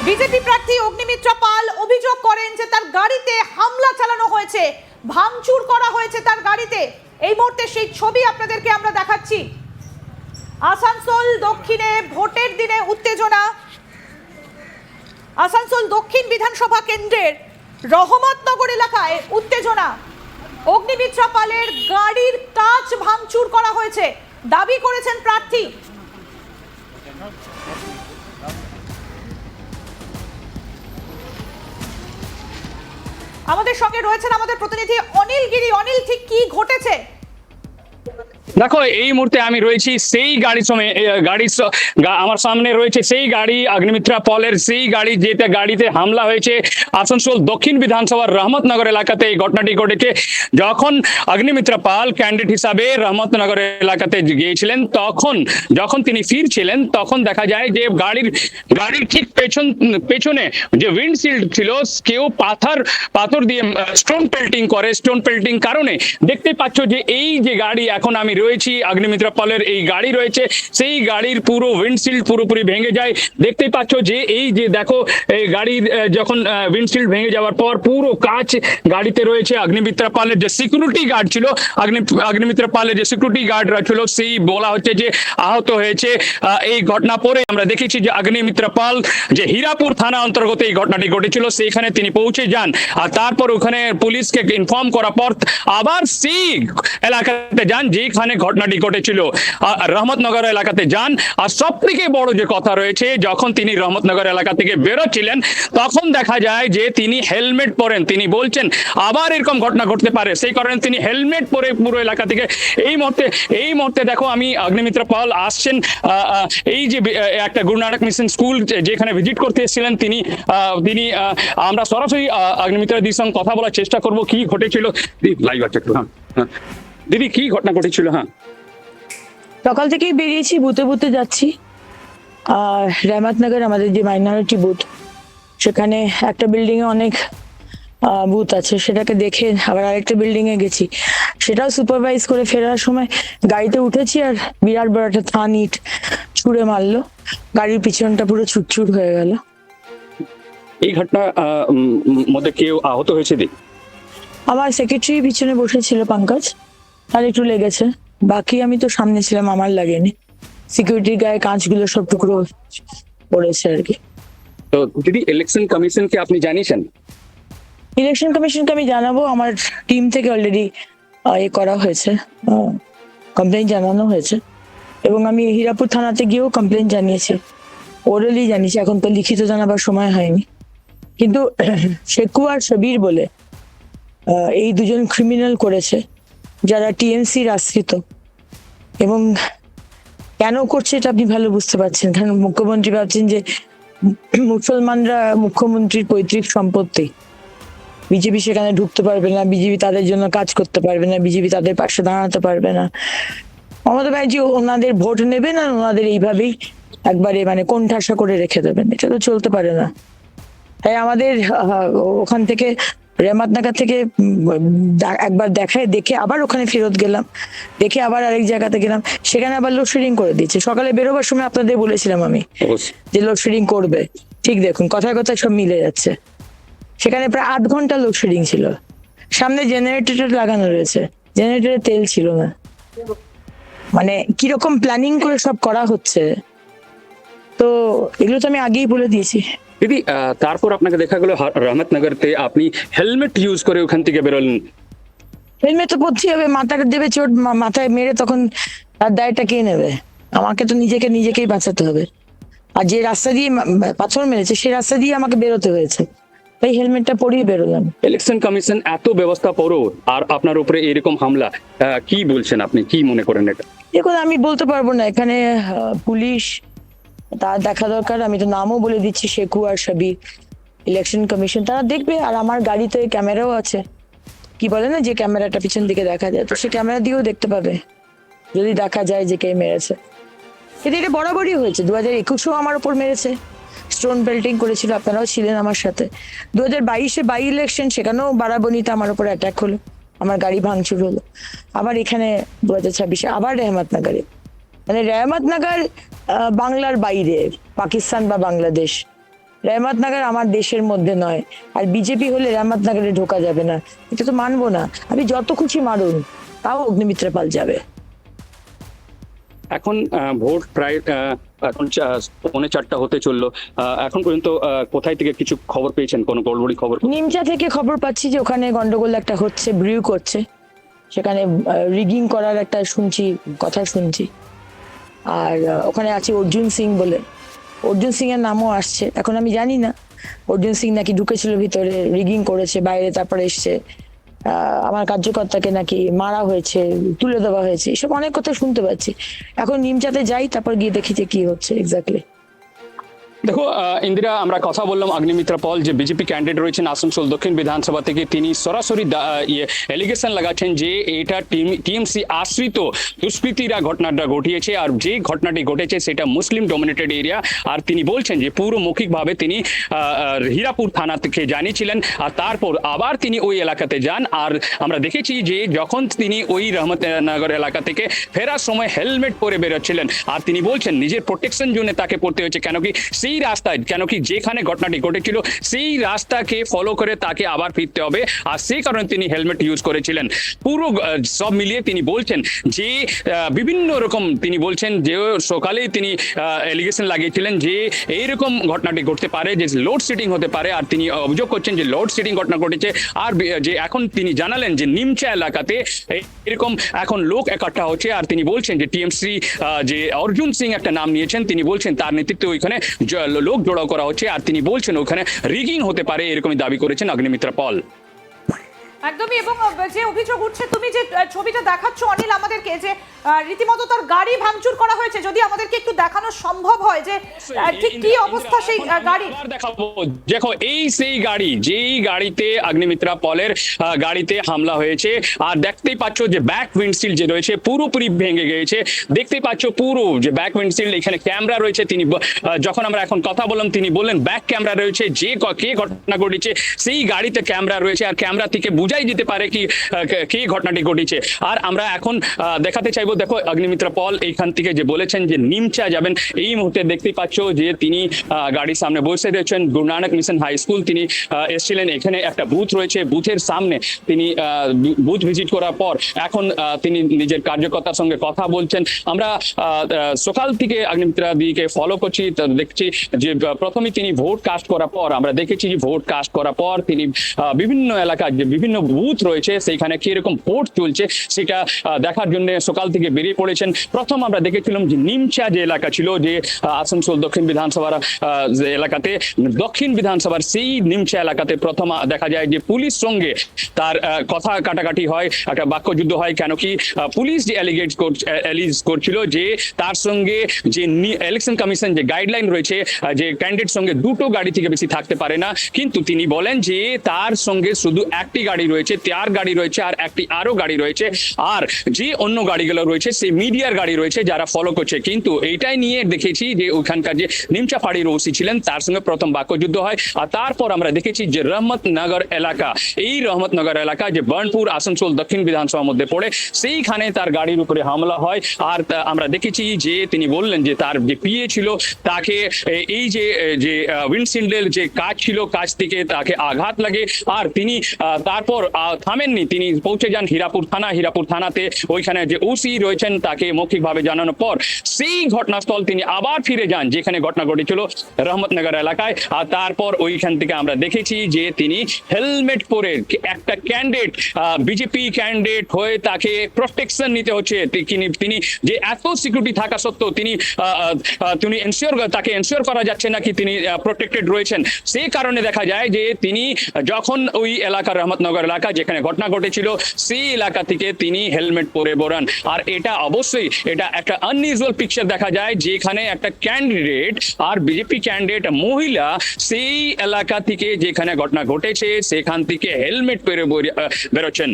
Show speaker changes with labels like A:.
A: BJP প্রার্থী অগ্নিমিত্রা পাল অভিযোগ করেন যে তার গাড়িতে হামলা চালানো হয়েছে, ভাঙচুর করা হয়েছে তার গাড়িতে। এই মুহূর্তে সেই ছবি আপনাদেরকে আমরা দেখাচ্ছি। আসানসোল দক্ষিণে ভোটের দিনে উত্তেজনা। আসানসোল দক্ষিণ বিধানসভা কেন্দ্রের রহমতনগর এলাকায় উত্তেজনা। অগ্নিমিত্রা পালের গাড়ির কাঁচ ভাঙচুর করা হয়েছে দাবি করেছেন প্রার্থী। আমাদের সঙ্গে রয়েছেন আমাদের প্রতিনিধি অনিল গিরি। অনিল, ঠিক কি ঘটেছে?
B: দেখো, এই মুহূর্তে আমি রয়েছি সেই আমার সামনে রয়েছে সেই গাড়ি, অগ্নিমিত্রা পলের সেই গাড়ি যেটা গাড়িতে হামলা হয়েছে আসানসোল দক্ষিণ বিধানসভার রহমতনগর এলাকাতে। এই ঘটনাটি ঘটেছে যখন অগ্নিমিত্রা পাল ক্যান্ডিডেট হিসাবে রহমতনগর এলাকাতে গিয়েছিলেন। যখন তিনি ফিরছিলেন তখন দেখা যায় যে গাড়ির ঠিক পেছনে যে উইন্ডশিল্ড ছিল কেউ পাথর দিয়ে স্টোন পেল্টিং কারণে দেখতে পাচ্ছ যে এই যে গাড়ি এখন আমি রয়েছি, অগ্নিমিত্রা পালের এই গাড়ি রয়েছে, সেই গাড়ির পুরো উইন্ডশিল্ড পুরোপুরি ভেঙে যায়। দেখতে পাচ্ছ যে এই যে দেখো, এই গাড়ির যখন উইন্ডশিল্ড ভেঙে যাওয়ার পর পুরো কাঁচ গাড়িতে রয়েছে। অগ্নিমিত্রা পালের যে সিকিউরিটি গার্ড ছিল, অগ্নিমিত্রা পালের যে সিকিউরিটি গার্ডরা ছিল সেই বলা হচ্ছে যে আহত হয়েছে। এই ঘটনা পরে আমরা দেখেছি যে অগ্নিমিত্রা পাল যে হীরাপুর থানা অন্তর্গত এই ঘটনাটি ঘটেছিল সেইখানে তিনি পৌঁছে যান, আর তারপর ওখানে পুলিশকে ইনফর্ম করার পর আবার সেই এলাকাতে যান যেখানে ঘটনাটি ঘটেছিল, রহমতনগর এলাকাতে যান। আর সব থেকে বড় যে কথা রয়েছে, যখন তিনি রহমতনগর এলাকা থেকে বেরোচ্ছিলেন তখন দেখা যায় যে তিনি হেলমেট পরেন। তিনি বলছেন আবার এরকম ঘটনা ঘটতে পারে, সেই কারণে তিনি হেলমেট পরে পুরো এলাকা থেকে এই মুহূর্তে দেখো আমি অগ্নিমিত্রা পাল আসছেন এই যে একটা গুরু নানক মিশন স্কুল যেখানে ভিজিট করতে এসেছিলেন তিনি। আমরা সরাসরি অগ্নিমিত্রা দিদির সঙ্গে কথা বলার চেষ্টা করব কি ঘটেছিল। লাইভ আছে একটু। হ্যাঁ দিদি, কি ঘটনা ঘটেছিল? হ্যাঁ,
C: সকাল থেকেই বেরিয়েছি, বুথে বুথে যাচ্ছি। আর রহমতনগর আমাদের যে মাইনরিটি বুথ, সেখানে একটা বিল্ডিং এ অনেক বুথ আছে, সেটাকে দেখে আবার আরেকটা বিল্ডিং এ গেছি। সেটাও সুপারভাইজ করে ফেরার সময় গাড়িতে উঠেছি আর বিরাট বড় একটা থান ইট ছুঁড়ে মারলো, গাড়ির পিছনটা পুরো চুরচুর হয়ে গেল।
B: এই ঘটনা মধ্যে কেউ আহত হয়েছে?
C: আমার সেক্রেটারি পিছনে বসেছিল পঙ্কজ, তার একটু লেগেছে, বাকি আমি তো সামনে ছিলাম, আমার লাগেনি। সিকিউরিটির গায়ে কাঁচগুলো সব টুকরো পড়েছে আর কি।
B: তো দিদি, ইলেকশন কমিশনকে আপনি জানিয়েছেন?
C: ইলেকশন কমিশনকে আমি জানাবো, আমার টিম থেকে অলরেডি করা হয়েছে, কমপ্লেন জানানো হয়েছে, এবং আমি হীরাপুর থানাতে গিয়েও কমপ্লেন জানিয়েছি, ওরালি জানিয়েছি, এখন তো লিখিত জানাবার সময় হয়নি। কিন্তু শেকু আর শবীর বলে এই দুজন ক্রিমিনাল করেছে, যারা টিএমসির আশ্রিত, এবং কেন করছে এটা আপনি ভালো বুঝতে পারছেন। কারণ মুখ্যমন্ত্রী ভাবছেন যে মুসলমানরা মুখ্যমন্ত্রীর পৈতৃক সম্পত্তি, বিজেপি সেখানে ঢুকতে পারবে না, বিজেপি তাদের জন্য কাজ করতে পারবে না, বিজেপি তাদের পাশে দাঁড়াতে পারবে না। মমতা ব্যানার্জি ওনাদের ভোট নেবেন আর ওনাদের এইভাবেই একবারে মানে কোণঠাসা করে রেখে দেবেন, এটা তো চলতে পারে না। তাই আমাদের ওখান থেকে রহমতনগর থেকে একবার দেখে আবার ওখানে ফেরত গেলাম, দেখে আবার আরেক জায়গাতে গেলাম, সেখানে আবার লোডশেডিং করে দিচ্ছে। সকালে বেরোবার সময় আপনাদের বলেছিলাম আমি যে লোডশেডিং করবে, ঠিক দেখুন কথায় কথায় সব মিলে যাচ্ছে। সেখানে প্রায় 8 ঘন্টা লোডশেডিং ছিল, সামনে জেনারেটর লাগানো রয়েছে, জেনারেটরে তেল ছিল না। মানে কিরকম প্ল্যানিং করে সব করা হচ্ছে, তো এগুলো তো আমি আগেই বলে দিয়েছি।
B: দিদি, তারপর আপনাকে দেখা গেল রহমতনগরতে আপনি হেলমেট ইউজ করে ওখান থেকে বেরোলেন।
C: হেলমেট তো পরতেই হবে, মাথাটা দেবে চোট, মাথায় মেরে তখন তার দায়টা কে নেবে? আমাকে তো নিজেকেই বাঁচাতে হবে। আর যে রাস্তা দিয়ে পাথর মেরেছে সেই রাস্তা দিয়ে আমাকে বেরোতে হয়েছে, তাই হেলমেটটা পরিয়ে বেরোলাম।
B: ইলেকশন কমিশন এত ব্যবস্থা পড়ো আর আপনার উপরে এরকম হামলা, কি বলছেন আপনি, কি মনে করেন এটা?
C: দেখুন, আমি বলতে পারবো না, এখানে পুলিশ তার দেখা দরকার। আমি তো নামও বলে দিচ্ছি, শেকু আর শবীর। ইলেকশন কমিশন তারা দেখবে, আর আমার গাড়িতে ক্যামেরাও আছে, কি বলে না যে ক্যামেরাটা পিছন দিকে দেখা যায়, তো সে ক্যামেরা দিয়েও দেখতে পাবে যদি দেখা যায় যে কে মেরেছে। এটা বরাবরই হয়েছে, 2021-এও আমার উপর মেরেছে, স্টোন বেল্টিং করেছিল, আপনারাও ছিলেন আমার সাথে। 2022-এ বাই ইলেকশন, সেখানেও বারাবণীতে আমার উপর অ্যাটাক হলো, আমার গাড়ি ভাঙচুর হলো। আবার এখানে 2026-এ আবার রহমতনগরে, মানে রহমতনগর বাংলার বাইরে, পাকিস্তান বা বাংলাদেশ, রহমতনগর আমার দেশের মধ্যে নয়, আর বিজেপি হলে রহমতনগরে ঢোকা যাবে না, এটা তো মানবো না। আপনি যত খুশি মারুন, তাও অগ্নিমিত্রা পাল যাবে।
B: এখন ভোট প্রায় এখন 3:45 হতে চললো। এখন পর্যন্ত কোথায় থেকে কিছু খবর পেয়েছেন, কোনো গড়বড়ি খবর?
C: নিমচা থেকে খবর পাচ্ছি যে ওখানে গন্ডগোল একটা হচ্ছে, ব্রিউ করছে, সেখানে রিগিং করার একটা কথা শুনছি। আর ওখানে আছে অর্জুন সিং বলে, অর্জুন সিং এর নামও আসছে। এখন আমি জানি না অর্জুন সিং নাকি ঢুকেছিল ভিতরে, রিগিং করেছে বাইরে, তারপরে এসছে। আমার কার্যকর্তাকে নাকি মারা হয়েছে, তুলে দেওয়া হয়েছে, এসব অনেক কথা শুনতে পাচ্ছি। এখন নিমচাতে যাই, তারপর গিয়ে দেখি যে কি হচ্ছে এক্স্যাক্টলি।
B: দেখো ইন্দিরা, আমরা কথা বললাম অগ্নিমিত্রা পল যে বিজেপি ক্যান্ডিডেট রয়েছেন আসানসোল দক্ষিণ বিধানসভা থেকে, তিনি সরাসরি এলিগেশন লাগাচ্ছেন যে এটা টিএমসি আশ্রিত দুষ্কৃতীরা ঘটনাটা ঘটিয়েছে, আর যে ঘটনাটি ঘটেছে সেটা মুসলিম ডমিনেটেড এরিয়া। আর তিনি বলছেন যে পুরো মৌখিকভাবে তিনি হীরাপুর থানা থেকে জানিয়েছিলেন, আর তারপর আবার তিনি ওই এলাকাতে যান। আর আমরা দেখেছি যে যখন তিনি ওই রহমতনগর এলাকা থেকে ফেরার সময় হেলমেট পরে বেরোচ্ছিলেন, আর তিনি বলছেন নিজের প্রোটেকশন জন্য তাকে পড়তে হয়েছে, কেন কি সেই রাস্তায়, কেন কি যেখানে ঘটনাটি ঘটেছিল সেই রাস্তাকে ফলো করে তাকে আবার ফিরতে হবে, আর সেই কারণে তিনি হেলমেট ইউজ করেছিলেন। পুরো সব মিলিয়ে তিনি বলছেন যে বিভিন্ন রকম, তিনি বলছেন যে সকালেই তিনি এলিগেশন লাগিয়েছিলেন যে এইরকম ঘটনাটি ঘটতে পারে, যে লোড শেডিং হতে পারে। আর তিনি অভিযোগ করছেন যে লোড শেডিং ঘটনা ঘটেছে, আর যে এখন তিনি জানালেন যে নিমচা এলাকাতে এরকম এখন লোক একাঠা হচ্ছে। আর তিনি বলছেন যে টিএমসি যে অর্জুন সিং একটা নাম নিয়েছেন, তিনি বলছেন তার নেতৃত্বে ওইখানে লোক জড়ো করা হচ্ছে, আর তিনি বলছেন ওখানে রিগিং হতে পারে, এরকমই দাবি করেছেন অগ্নিমিত্রা পল।
A: একদমই। এবং যে অভিযোগ উঠছে, তুমি যে ছবিটা দেখাচ্ছ অনিল আমাদেরকে, যে রীতিমতো তার গাড়ি ভাঙচুর করা হয়েছে, যদি আমাদেরকে একটু দেখানো সম্ভব হয় যে ঠিক কি অবস্থা সেই গাড়ি।
B: দেখাবো, দেখো এই সেই গাড়ি, যেই গাড়িতে অগ্নিমিত্রা পলের গাড়িতে হামলা হয়েছে। আর দেখতেই পাচ্ছ যে ব্যাক উইন্ডশিল্ড যে রয়েছে পুরোপুরি ভেঙে গিয়েছে, দেখতেই পাচ্ছ পুরো যে ব্যাক উইন্ডশিল্ড, এখানে ক্যামেরা রয়েছে। তিনি যখন আমরা এখন কথা বললাম তিনি বললেন ব্যাক ক্যামেরা রয়েছে, যে কে ঘটনা ঘটেছে সেই গাড়িতে ক্যামেরা রয়েছে, আর ক্যামেরা থেকে বোঝাই যেতে পারে কি কে ঘটনাটি ঘটেছে। আর আমরা এখন দেখাতে চাইবো, দেখো অগ্নিমিত্রা পল এইখান থেকে যে বলেছেন যে নিমচা যাবেন, এই মুহূর্তে দেখতেই পাচ্ছ যে তিনি গাড়ির সামনে বসে রয়েছেন। Guru Nanak mission high school তিনি এসেছিলেন, এখানে একটা বুথ রয়েছে, বুথের সামনে তিনি বুথ ভিজিট করার পর এখন তিনি নিজের কার্যকর্তার সঙ্গে কথা বলছেন। আমরা সকাল থেকে অগ্নিমিত্রা দিকে ফলো করছি, দেখছি যে প্রথমে তিনি ভোট কাস্ট করার পর আমরা দেখেছি যে ভোট কাস্ট করার পর তিনি বিভিন্ন এলাকায় যে বিভিন্ন বুথ রয়েছে সেইখানে কিরকম ভোট চলছে সেটা দেখার জন্য সকাল থেকে বেরিয়ে পড়েছেন। প্রথম আমরা দেখেছিলাম যে নিমচা যে এলাকা ছিল, যে আসানসোল দক্ষিণ বিধানসভার এলাকাতে, দক্ষিণ বিধানসভার সেই নিমচা এলাকাতে প্রথম দেখা যায় যে পুলিশ সঙ্গে তার কথা কাটাকাটি হয়, একটা বাক্যযুদ্ধ হয়। কেন কি পুলিশ যে অ্যালিজ করছিল যে তার সঙ্গে যে ইলেকশন কমিশন যে গাইডলাইন রয়েছে যে ক্যান্ডিডেট সঙ্গে দুটো গাড়ি থেকে বেশি থাকতে পারে না, কিন্তু তিনি বলেন যে তার সঙ্গে শুধু একটি গাড়ি রয়েছে, তার গাড়ি রয়েছে, আর একটি আরো গাড়ি রয়েছে, আর যে অন্য গাড়িগুলো রয়েছে সেই মিডিয়ার গাড়ি রয়েছে যারা ফলো করছে। কিন্তু এইটাই নিয়ে দেখেছি যে ওখানকার যে নিমচা ফাঁড়ির ওসি ছিলেন তার সঙ্গে প্রথম বাক্যযুদ্ধ হয়। আর তারপর আমরা দেখেছি যে রহমতনগর এলাকা, এই রহমতনগর এলাকা যে বার্নপুর আসানসোল দক্ষিণ বিধানসভার মধ্যে পড়ে, সেইখানে তার গাড়ির উপরে হামলা হয়। আর আমরা দেখেছি যে তিনি বললেন যে তার যে পিএ ছিল তাকে এই যে উইন্ডশিল্ডের যে কাজ ছিল, কাজ থেকে তাকে আঘাত লাগে। আর তিনি তারপর থামেননি, তিনি পৌঁছে যান হীরাপুর থানাতে। ওইখানে যে ওসি রয়েছেন তাকে মৌখিকভাবে জানানোর পর সেই ঘটনাস্থল তিনি আবার ফিরে যান যেখানে ঘটনা ঘটেছিল রহমতনগর এলাকায়। আর তারপর ওইখান থেকে আমরা দেখেছি যে তিনি হেলমেট পরে, একটা ক্যান্ডিডেট বিজেপি ক্যান্ডিডেট হয়ে তাকে প্রোটেকশন নিতে হচ্ছে। তিনি যে এত সিকিউরিটি থাকা সত্ত্বেও তিনি তাকে এনশিওর করা যাচ্ছে না কি তিনি প্রোটেক্টেড রয়েছেন। সেই কারণে দেখা যায় যে তিনি যখন ওই এলাকার রহমতনগর এলাকা যেখানে ঘটনা ঘটেছিল সেই এলাকা থেকে তিনি হেলমেট পরে বেরোন। আর এটা অবশ্যই এটা একটা আনইউজুয়াল পিকচার দেখা যায়, যেখানে একটা ক্যান্ডিডেট আর বিজেপি ক্যান্ডিডেট মহিলা সেই এলাকা থেকে যেখানে ঘটনা ঘটেছে সেখান থেকে হেলমেট পরে বেরোচ্ছেন।